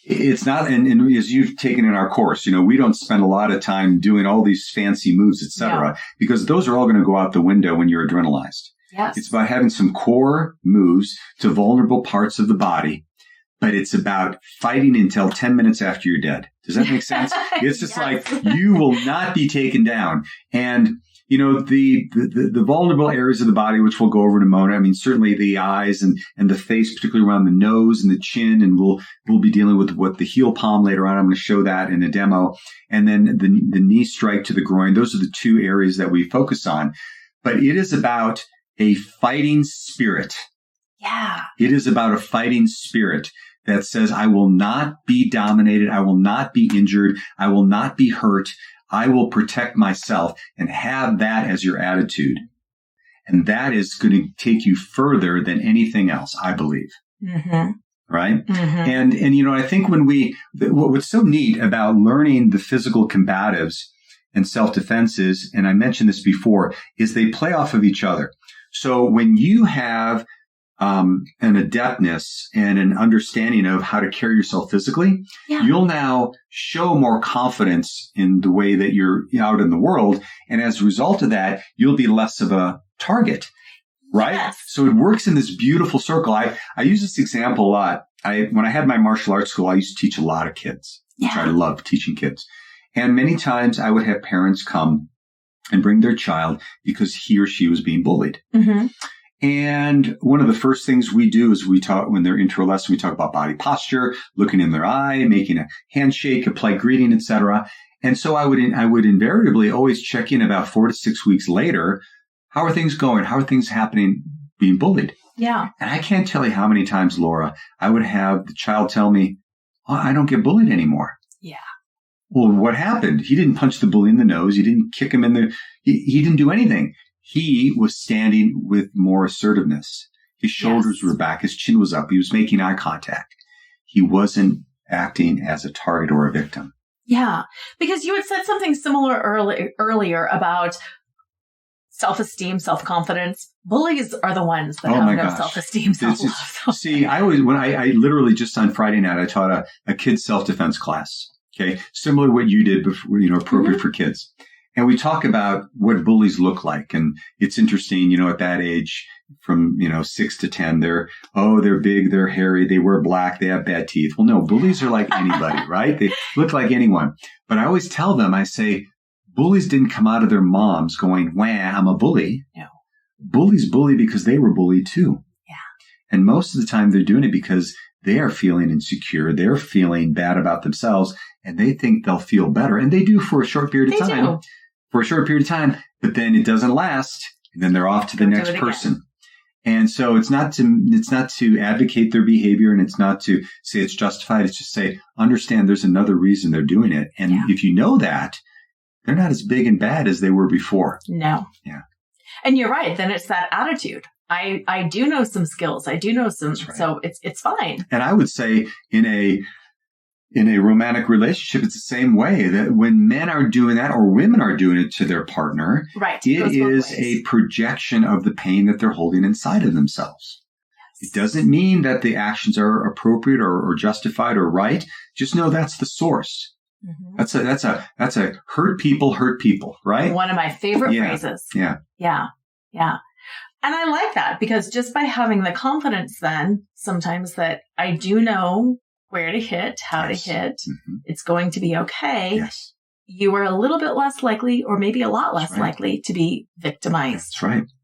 It's not, and as you've taken in our course, we don't spend a lot of time doing all these fancy moves, et cetera, because those are all going to go out the window when you're adrenalized. Yes. It's about having some core moves to vulnerable parts of the body, but it's about fighting until 10 minutes after you're dead. Does that make sense? It's just like you will not be taken down. And, the vulnerable areas of the body, which we'll go over in a moment. I mean, certainly the eyes and the face, particularly around the nose and the chin. And we'll be dealing with what the heel palm later on. I'm going to show that in a demo. And then the knee strike to the groin. Those are the two areas that we focus on. But it is about a fighting spirit. Yeah. It is about a fighting spirit that says, I will not be dominated. I will not be injured. I will not be hurt. I will protect myself, and have that as your attitude. And that is going to take you further than anything else, I believe. Right? And I think what's so neat about learning the physical combatives and self-defense is, and I mentioned this before, is they play off of each other. So when you have an adeptness and an understanding of how to carry yourself physically, you'll now show more confidence in the way that you're out in the world. And as a result of that, you'll be less of a target, right? Yes. So it works in this beautiful circle. I use this example a lot. When I had my martial arts school, I used to teach a lot of kids, which I loved teaching kids. And many times I would have parents come and bring their child because he or she was being bullied. Mm-hmm. And one of the first things we do is we talk, when they're intro lesson, we talk about body posture, looking in their eye, making a handshake, a polite greeting, etc. And so I would invariably always check in about 4 to 6 weeks later. How are things going? How are things happening being bullied? Yeah. And I can't tell you how many times, Laura, I would have the child tell me, oh, I don't get bullied anymore. Yeah. Well, what happened? He didn't punch the bully in the nose. He didn't kick him in the, he didn't do anything. He was standing with more assertiveness. His shoulders were back. His chin was up. He was making eye contact. He wasn't acting as a target or a victim. Yeah. Because you had said something similar earlier about self-esteem, self-confidence. Bullies are the ones that have no self-esteem, self-love. See, I literally just on Friday night, I taught a kid's self-defense class. Okay. Similar to what you did before, appropriate for kids. And we talk about what bullies look like. And it's interesting, at that age from, 6 to 10, they're big, they're hairy, they wear black, they have bad teeth. Well, no, bullies are like anybody, right? They look like anyone. But I always tell them, I say, bullies didn't come out of their moms going, wah, I'm a bully. No. Bullies bully because they were bullied too. Yeah. And most of the time they're doing it because they are feeling insecure. They're feeling bad about themselves and they think they'll feel better. And they do for a short period of time. Do. For a short period of time, but then it doesn't last. And then they're off to the next person. And so it's not to advocate their behavior and it's not to say it's justified. It's just say, understand there's another reason they're doing it. And if you know that, they're not as big and bad as they were before. No. Yeah. And you're right. Then it's that attitude. I do know some skills. I do know some, right. So it's fine. And I would say in a romantic relationship, it's the same way that when men are doing that or women are doing it to their partner, right. It is a projection of the pain that they're holding inside of themselves. Yes. It doesn't mean that the actions are appropriate or justified or right. Just know that's the source. Mm-hmm. That's a hurt people, right? One of my favorite phrases. Yeah. Yeah. Yeah. And I like that because just by having the confidence then sometimes that I do know where to hit, how to hit, it's going to be okay. Yes. You are a little bit less likely or maybe a lot less likely to be victimized.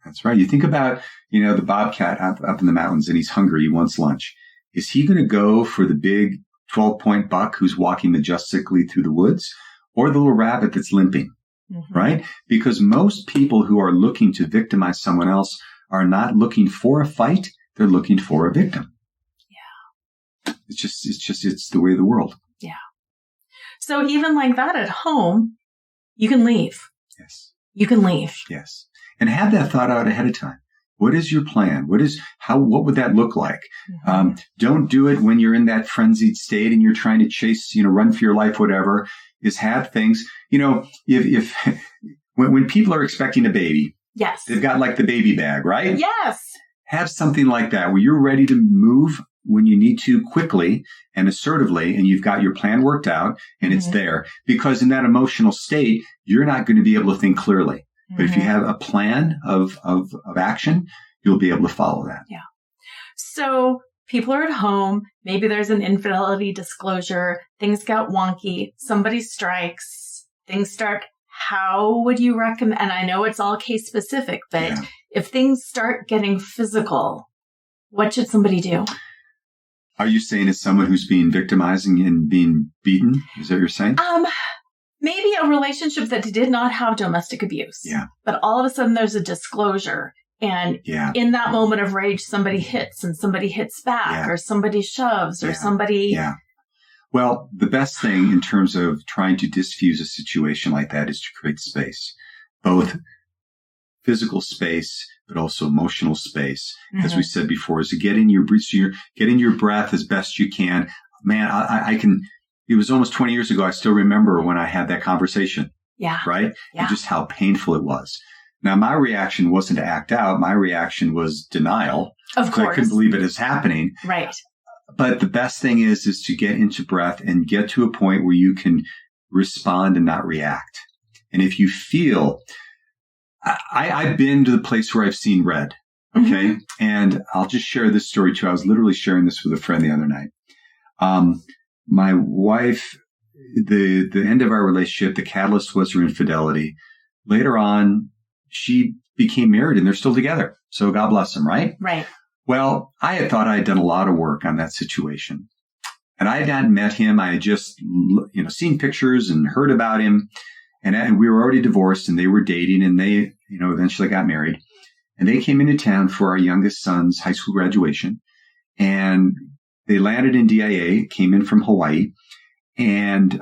That's right. You think about, the bobcat up in the mountains and he's hungry. He wants lunch. Is he going to go for the big 12-point buck who's walking majestically through the woods or the little rabbit that's limping? Mm-hmm. Right? Because most people who are looking to victimize someone else are not looking for a fight. They're looking for a victim. It's the way of the world. Yeah. So even like that at home, you can leave. Yes. You can leave. Yes. And have that thought out ahead of time. What is your plan? What would that look like? Mm-hmm. Don't do it when you're in that frenzied state and you're trying to chase, run for your life, whatever. Is have things, if when people are expecting a baby. Yes. They've got like the baby bag, right? Yes. Have something like that where you're ready to move when you need to quickly and assertively, and you've got your plan worked out and it's there. Because in that emotional state, you're not going to be able to think clearly. But if you have a plan of action, you'll be able to follow that. Yeah. So people are at home. Maybe there's an infidelity disclosure. Things got wonky. Somebody strikes. Things start. How would you recommend? And I know it's all case specific, but if things start getting physical, what should somebody do? Are you saying as someone who's being victimizing and being beaten? Is that what you're saying? Maybe a relationship that did not have domestic abuse. Yeah. But all of a sudden there's a disclosure. And in that moment of rage, somebody hits and somebody hits back or somebody shoves or somebody. Yeah. Well, the best thing in terms of trying to diffuse a situation like that is to create space, both physical space, but also emotional space. As we said before, is to get in your breath as best you can. Man, I can, it was almost 20 years ago. I still remember when I had that conversation. Yeah. Right. Yeah. And just how painful it was. Now, my reaction wasn't to act out. My reaction was denial. Of course. I couldn't believe it is happening. Right. But the best thing is to get into breath and get to a point where you can respond and not react. And if you feel, I've been to the place where I've seen red. Okay. And I'll just share this story too. I was literally sharing this with a friend the other night. My wife the end of our relationship, the catalyst was her infidelity. Later on, she became married and they're still together. So God bless them, right? Right. Well, I had thought I had done a lot of work on that situation. And I had not met him. I had just, seen pictures and heard about him. And we were already divorced and they were dating and they, eventually got married. And they came into town for our youngest son's high school graduation. And they landed in DIA, came in from Hawaii. And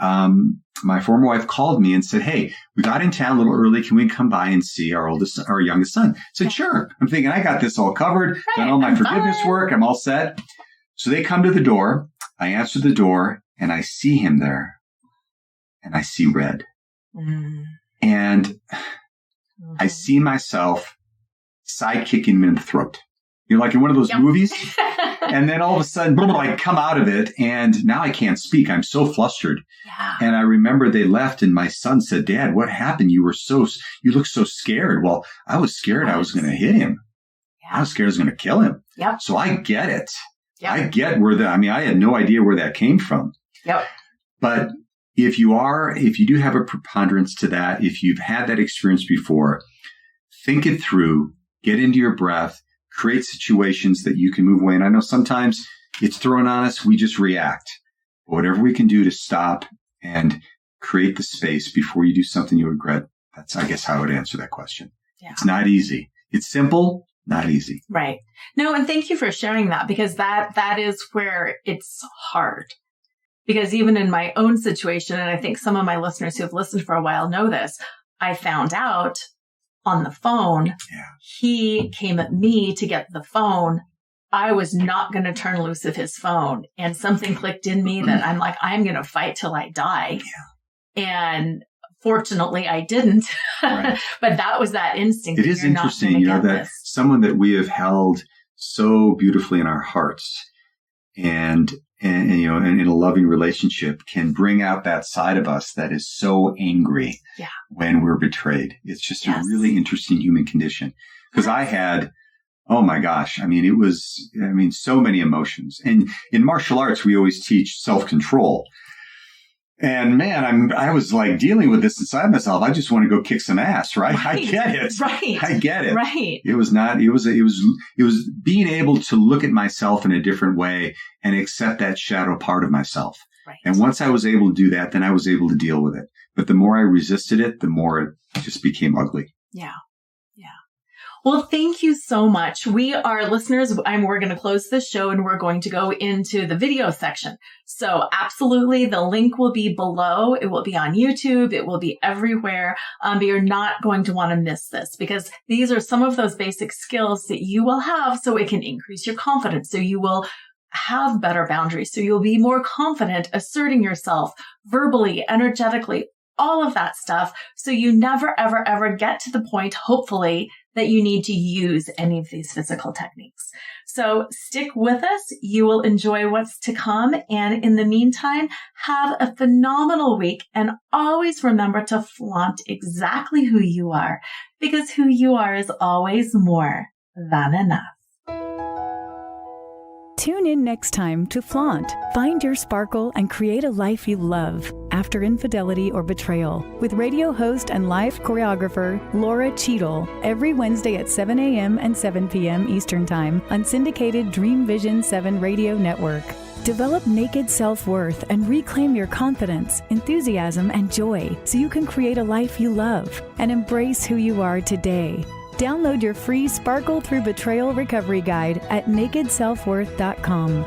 my former wife called me and said, "Hey, we got in town a little early. Can we come by and see our youngest son?" I said, "Sure." I'm thinking, I got this all covered. Right, Done all my I'm forgiveness fine. work. I'm all set. So they come to the door. I answer the door and I see him there and I see red. Mm. And I see myself sidekicking him in the throat. Like in one of those movies. And then all of a sudden, boom, I come out of it and now I can't speak. I'm so flustered. Yeah. And I remember they left and my son said, "Dad, what happened? You look so scared." Well, I was scared I was going to hit him. Yeah. I was scared I was going to kill him. Yep. So I get it. Yep. I get I had no idea where that came from. Yep. But if you do have a preponderance to that, if you've had that experience before, think it through, get into your breath, create situations that you can move away. And I know sometimes it's thrown on us. We just react. But whatever we can do to stop and create the space before you do something you regret, that's, I guess, how I would answer that question. Yeah. It's not easy. It's simple, not easy. Right. No, and thank you for sharing that, because that is where it's hard. Because even in my own situation, and I think some of my listeners who have listened for a while know this, I found out on the phone, he came at me to get the phone. I was not going to turn loose of his phone. And something clicked in me that I'm like, I'm going to fight till I die. Yeah. And fortunately, I didn't. Right. But that was that instinct. It is interesting, that someone that we have held so beautifully in our hearts and in a loving relationship can bring out that side of us that is so angry when we're betrayed. It's just a really interesting human condition. Because I had, oh my gosh, so many emotions. And in martial arts, we always teach self-control. And man, I was like dealing with this inside myself. I just want to go kick some ass, right? I get it. Right. I get it. Right. It was being able to look at myself in a different way and accept that shadow part of myself. Right. And once I was able to do that, then I was able to deal with it. But the more I resisted it, the more it just became ugly. Yeah. Well, thank you so much. We are listeners. We're going to close this show and we're going to go into the video section. So absolutely, the link will be below. It will be on YouTube. It will be everywhere. But you're not going to want to miss this, because these are some of those basic skills that you will have so it can increase your confidence. So you will have better boundaries. So you'll be more confident asserting yourself verbally, energetically, all of that stuff. So you never, ever, ever get to the point, hopefully, that you need to use any of these physical techniques. So stick with us. You will enjoy what's to come. And in the meantime, have a phenomenal week. And always remember to flaunt exactly who you are, because who you are is always more than enough. Tune in next time to Flaunt, find your sparkle, and create a life you love after infidelity or betrayal with radio host and life choreographer Laura Cheadle every Wednesday at 7 a.m. and 7 p.m. Eastern Time on syndicated Dream Vision 7 radio network. Develop naked self-worth and reclaim your confidence, enthusiasm, and joy so you can create a life you love and embrace who you are today. Download your free Sparkle Through Betrayal Recovery Guide at nakedselfworth.com.